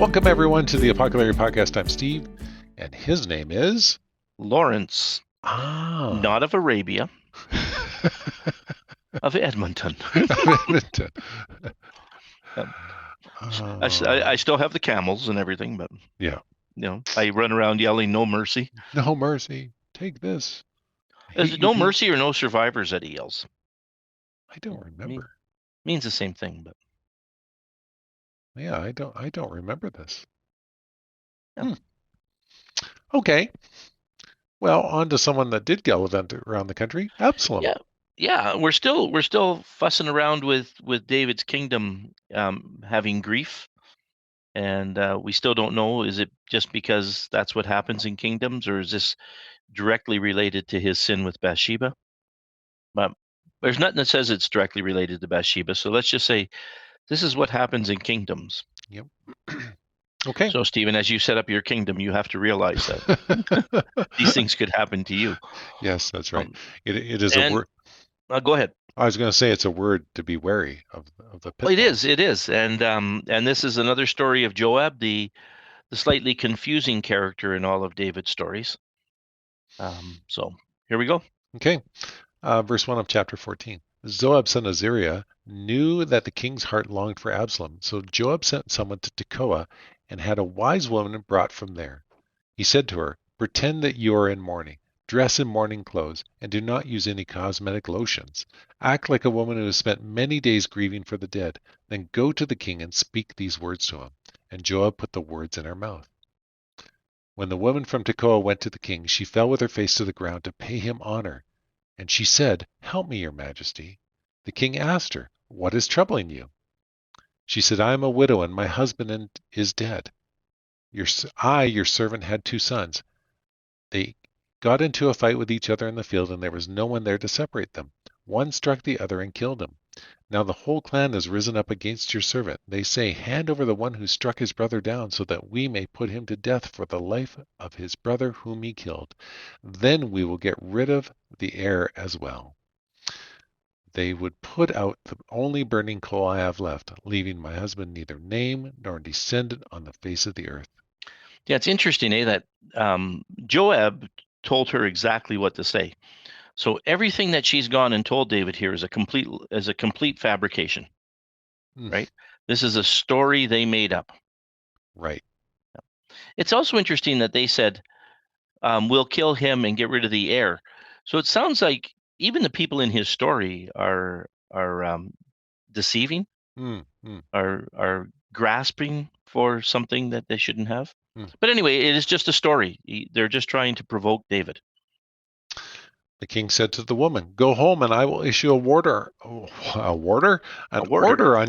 Welcome, everyone, to the Apoco-Larry podcast. I'm Steve, and his name is... Lawrence, not of Arabia, of Edmonton. Edmonton. I still have the camels and everything, but Yeah. I run around yelling, "No mercy!" No mercy. Take this. Is it no mercy or no survivors that he yells? I don't remember. Means the same thing, but yeah, I don't remember this. Yeah. Okay. Well, on to someone that did gallivant around the country, Absalom. Yeah. We're still fussing around with David's kingdom having grief, and we still don't know. Is it just because that's what happens in kingdoms, or is this directly related to his sin with Bathsheba? But there's nothing that says it's directly related to Bathsheba. So let's just say this is what happens in kingdoms. Yep. Okay. So, Stephen, as you set up your kingdom, you have to realize that these things could happen to you. Yes, that's right. It is a word. Go ahead. I was going to say it's a word to be wary of the pitfalls. It is. And this is another story of Joab, the slightly confusing character in all of David's stories. So here we go. Okay. Verse 1 of chapter 14. Joab, son of Zeruiah, knew that the king's heart longed for Absalom. So Joab sent someone to Tekoa and had a wise woman brought from there. He said to her, "Pretend that you are in mourning. Dress in mourning clothes, and do not use any cosmetic lotions. Act like a woman who has spent many days grieving for the dead. Then go to the king and speak these words to him." And Joab put the words in her mouth. When the woman from Tekoa went to the king, she fell with her face to the ground to pay him honor. And she said, "Help me, your majesty." The king asked her, "What is troubling you?" She said, "I am a widow, and my husband is dead. Your servant, had 2 sons. They got into a fight with each other in the field, and there was no one there to separate them. One struck the other and killed him. Now the whole clan has risen up against your servant. They say, 'Hand over the one who struck his brother down, so that we may put him to death for the life of his brother whom he killed. Then we will get rid of the heir as well.' They would put out the only burning coal I have left, leaving my husband neither name nor descendant on the face of the earth." Yeah, it's interesting, that Joab told her exactly what to say. So everything that she's gone and told David here is a complete fabrication, right? This is a story they made up. Right. It's also interesting that they said, "We'll kill him and get rid of the heir." So it sounds like even the people in his story are deceiving, are grasping for something that they shouldn't have. But anyway, it is just a story. They're just trying to provoke David. The king said to the woman, "Go home, and I will issue an order on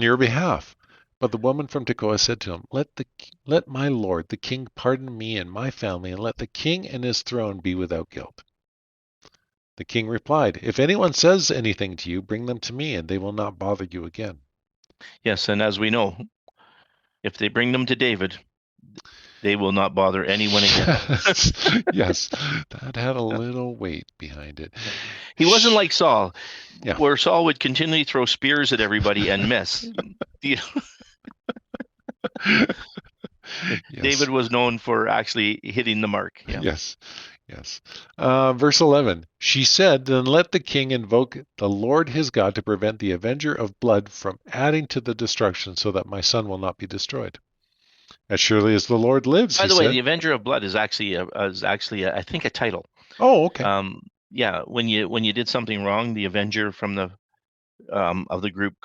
your behalf." But the woman from Tekoa said to him, "Let my lord the king pardon me and my family, and let the king and his throne be without guilt." The king replied, "If anyone says anything to you, bring them to me, and they will not bother you again." Yes, and as we know, if they bring them to David, they will not bother anyone again. Yes, that had a little weight behind it. He wasn't like Saul, where Saul would continually throw spears at everybody and miss. David was known for actually hitting the mark. Yes. Verse 11, she said, "Then let the king invoke the Lord his God to prevent the avenger of blood from adding to the destruction, so that my son will not be destroyed. As surely as the Lord lives." By the way, the avenger of blood is actually I think a title. Oh, okay. When you did something wrong, the avenger from the of the group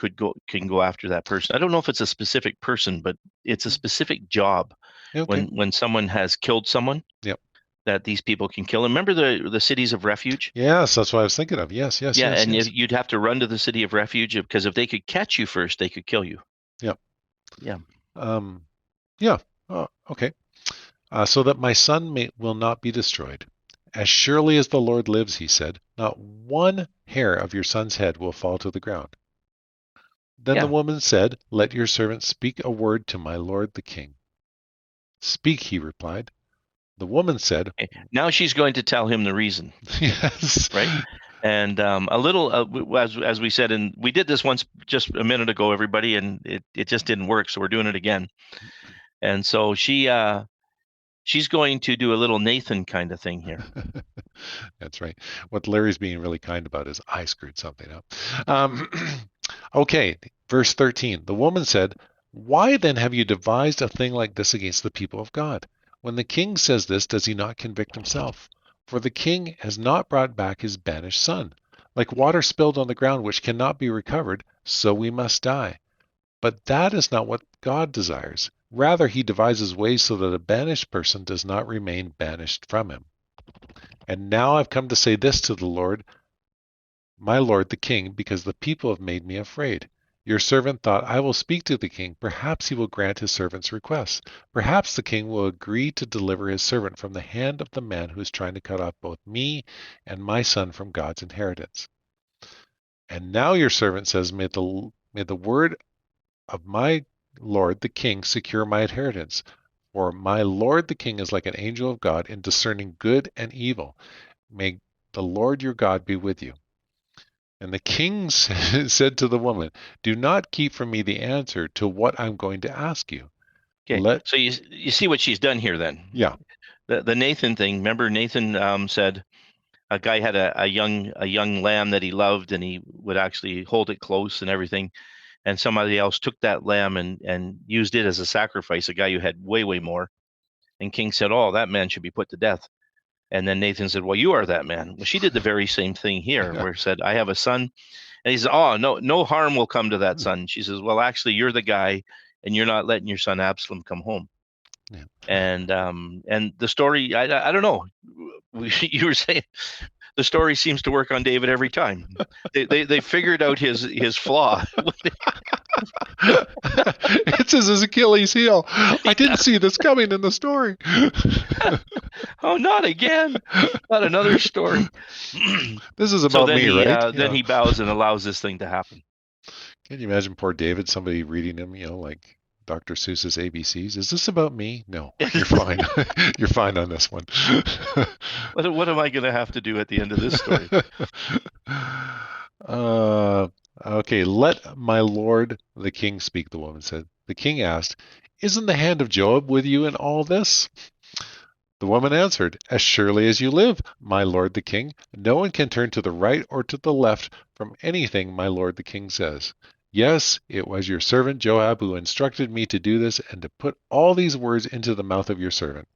can go after that person. I don't know if it's a specific person, but it's a specific job. Okay. When someone has killed someone. Yep. That these people can kill. Remember the cities of refuge? Yes, that's what I was thinking of. Yes. You'd have to run to the city of refuge, because if they could catch you first, they could kill you. Yep. Yeah. Okay. So that my son will not be destroyed. As surely as the Lord lives, he said, not one hair of your son's head will fall to the ground. Then the woman said, "Let your servant speak a word to my lord the king." "Speak," he replied. The woman said, now she's going to tell him the reason. Yes. Right. And a little, as we said, and we did this once just a minute ago, everybody, and it just didn't work. So we're doing it again. And so she's going to do a little Nathan kind of thing here. That's right. What Larry's being really kind about is I screwed something up. Um, okay, verse 13. The woman said, "Why then have you devised a thing like this against the people of God? When the king says this, does he not convict himself? For the king has not brought back his banished son. Like water spilled on the ground, which cannot be recovered, so we must die. But that is not what God desires. Rather, he devises ways so that a banished person does not remain banished from him. And now I've come to say this to the Lord, my lord the king, because the people have made me afraid. Your servant thought, I will speak to the king. Perhaps he will grant his servant's request. Perhaps the king will agree to deliver his servant from the hand of the man who is trying to cut off both me and my son from God's inheritance. And now your servant says, may the word of my lord the king secure my inheritance. For my lord the king is like an angel of God in discerning good and evil. May the Lord your God be with you. And the king said to the woman, do not keep from me the answer to what I'm going to ask you. Okay, so you see what she's done here then. Yeah. The Nathan thing. Remember, Nathan said a guy had a young lamb that he loved, and he would actually hold it close and everything. And somebody else took that lamb and used it as a sacrifice. A guy who had way more. And King said, "Oh, that man should be put to death." And then Nathan said, "Well, you are that man." Well, she did the very same thing here, Yeah. where he said, "I have a son," and he said, "Oh, no harm will come to that son." She says, "Well, actually, you're the guy, and you're not letting your son Absalom come home." Yeah. And the story, I don't know. You were saying the story seems to work on David every time. They figured out his flaw. It's his Achilles heel. I didn't see this coming in the story. Oh, not again! Not another story. This is So about then me, he right? then Yeah. he bows and allows this thing to happen. Can you imagine poor David, somebody reading him, like Dr. Seuss's ABCs? Is this about me? No, you're fine. You're fine on this one. What am I going to have to do at the end of this story? uh, okay, let my lord the king speak, the woman said. The king asked, isn't the hand of Joab with you in all this? The woman answered, as surely as you live, my lord the king, no one can turn to the right or to the left from anything my lord the king says. Yes, it was your servant Joab who instructed me to do this and to put all these words into the mouth of your servant.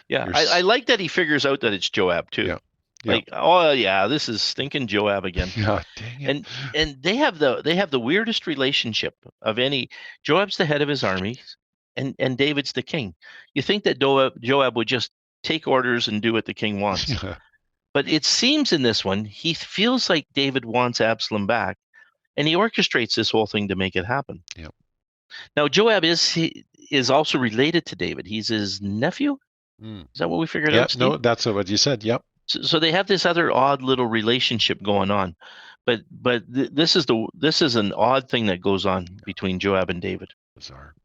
Yeah, Your I like that he figures out that it's Joab too. Yeah, yeah, Like, oh yeah, this is stinking Joab again. yeah. Dang it. And they have the weirdest relationship of any. Joab's the head of his army, and David's the king. You think that Joab would just take orders and do what the king wants, Yeah, but it seems in this one he feels like David wants Absalom back, and he orchestrates this whole thing to make it happen. yeah. Now Joab is also related to David. He's his nephew. Mm. Is that what we figured Yeah, out, Steve? no, that's what you said. Yep. So they have this other odd little relationship going on, but this is an odd thing that goes on between Joab and David. Bizarre.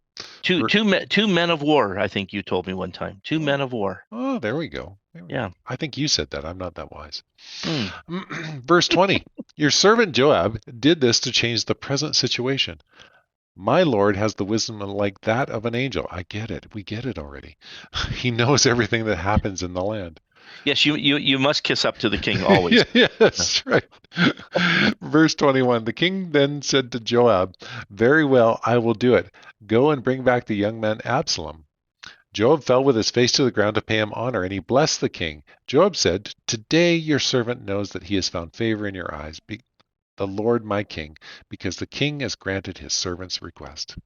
Two men of war. I think you told me one time. Two Oh, men of war. oh, there we go. There we go. Yeah. I think you said that. I'm not that wise. Hmm. Verse 20. Your servant Joab did this to change the present situation. My Lord has the wisdom like that of an angel. I get it. We get it already. He knows everything that happens in the land. Yes, you must kiss up to the king always. Yeah, yeah, that's right. Verse 21. The king then said to Joab, very well, I will do it. Go and bring back the young man Absalom. Joab fell with his face to the ground to pay him honor, and he blessed the king. Joab said, today your servant knows that he has found favor in your eyes, the Lord my king, because the king has granted his servant's request.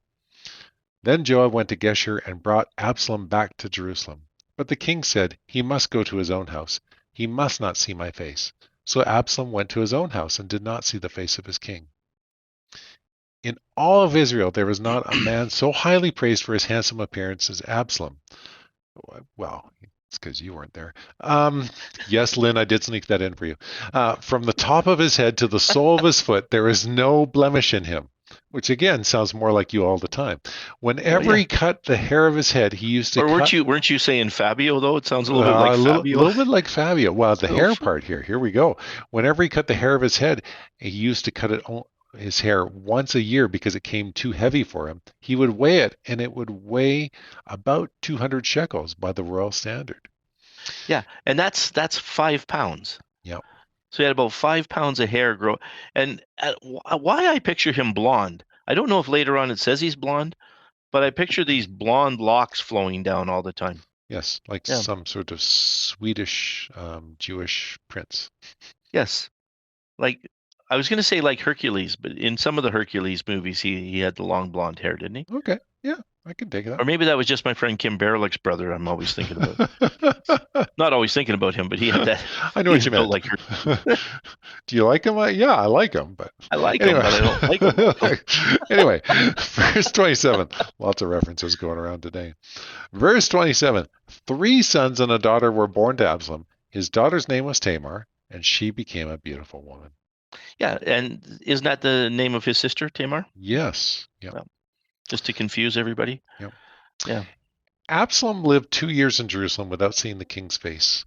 Then Joab went to Geshur and brought Absalom back to Jerusalem. But the king said, he must go to his own house. He must not see my face. So Absalom went to his own house and did not see the face of his king. In all of Israel, there was not a man so highly praised for his handsome appearance as Absalom. Well, it's because you weren't there. Yes, Lynn, I did sneak that in for you. From the top of his head to the sole of his foot, there is no blemish in him, which again sounds more like you all the time. Oh, Whenever yeah. he cut the hair of his head, he used to Or cut. weren't you saying Fabio though? It sounds a little bit like A little, Fabio. little bit like Fabio. Well, the Little hair part here. Here we go. Whenever he cut the hair of his head, he used to cut it his hair once a year because it came too heavy for him. He would weigh it, and it would weigh about 200 shekels by the royal standard. Yeah, and that's 5 pounds. Yeah. So he had about 5 pounds of hair grow. And why I picture him blonde. I don't know if later on it says he's blonde, but I picture these blonde locks flowing down all the time. Yes, like Yeah. some sort of Swedish Jewish prince. Yes. Like I was going to say like Hercules, but in some of the Hercules movies, he had the long blonde hair, didn't he? Okay, yeah, I can take that. Or maybe that was just my friend Kim Barelick's brother. I'm always thinking about. Not always thinking about him, but he had that. I know He what was you built meant. like Hercules. Do you like him? Yeah, I like him, but I like him, anyway. but I don't like him. Anyway, verse 27. Lots of references going around today. Verse 27. 3 sons and a daughter were born to Absalom. His daughter's name was Tamar, and she became a beautiful woman. Yeah, and isn't that the name of his sister, Tamar? Yes. Yep. Well, just to confuse everybody. Yep. Yeah. Absalom lived 2 years in Jerusalem without seeing the king's face.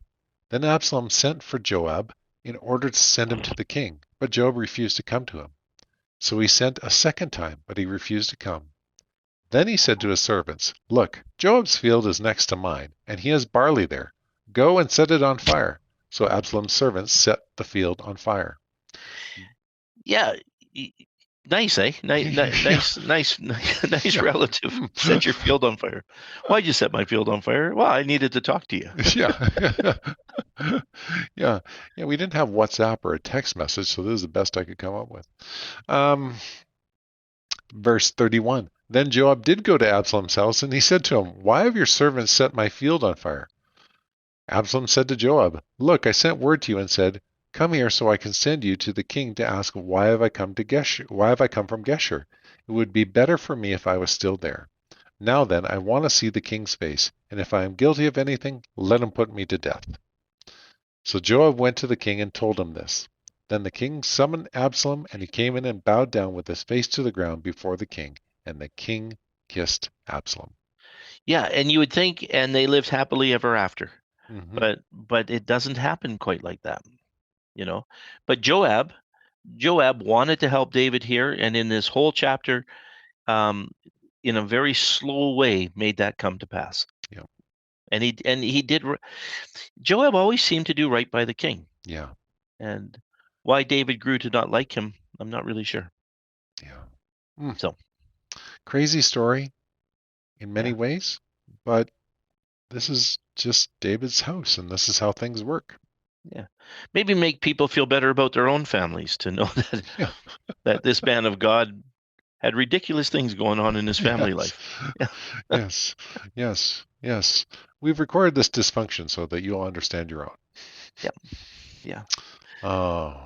Then Absalom sent for Joab in order to send him to the king, but Joab refused to come to him. So he sent a second time, but he refused to come. Then he said to his servants, Look, Joab's field is next to mine, and he has barley there. Go and set it on fire. So Absalom's servants set the field on fire. Yeah. Nice, eh? Yeah. Nice Yeah. relative. Set your field on fire. Why'd you set my field on fire? Well, I needed to talk to you. Yeah. Yeah. Yeah. We didn't have WhatsApp or a text message, so this is the best I could come up with. Um, Verse 31. Then Joab did go to Absalom's house, and he said to him, Why have your servants set my field on fire? Absalom said to Joab, Look, I sent word to you and said, Come here so I can send you to the king to ask why have I come to Geshur? Why have I come from Geshur? It would be better for me if I was still there. Now then, I want to see the king's face, and if I am guilty of anything, let him put me to death. So Joab went to the king and told him this. Then the king summoned Absalom, and he came in and bowed down with his face to the ground before the king, and the king kissed Absalom. Yeah, and you would think, and they lived happily ever after. Mm-hmm. But it doesn't happen quite like that, you know. But Joab wanted to help David here, and in this whole chapter, in a very slow way, made that come to pass. Yeah. And he did. Joab always seemed to do right by the king. Yeah. And why David grew to not like him, I'm not really sure. Yeah. Mm. So, Crazy story in many yeah, ways, but this is just David's house, and this is how things work. yeah. Maybe make people feel better about their own families to know that Yeah. that this man of God had ridiculous things going on in his family Yes. life. Yeah, Yes. Yes. Yes. We've recorded this dysfunction so that you'll understand your own. yeah, yeah. Oh,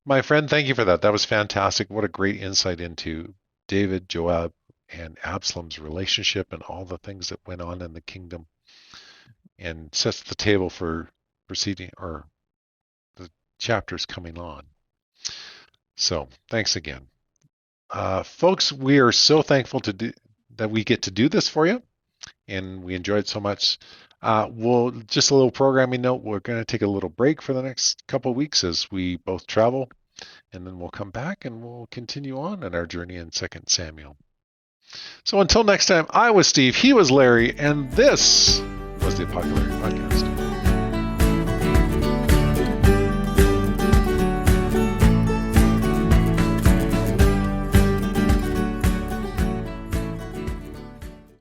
my friend, thank you for that. That was fantastic. What a great insight into David, Joab, and Absalom's relationship and all the things that went on in the kingdom, and sets the table for proceeding or the chapters coming on. So, thanks again. Folks, we are so thankful that we get to do this for you, and we enjoy it so much. We'll just a little programming note. We're going to take a little break for the next couple of weeks as we both travel, and then we'll come back and we'll continue on in our journey in 2nd Samuel. So until next time, I was Steve, he was Larry, and this was the Apoco-Larry podcast.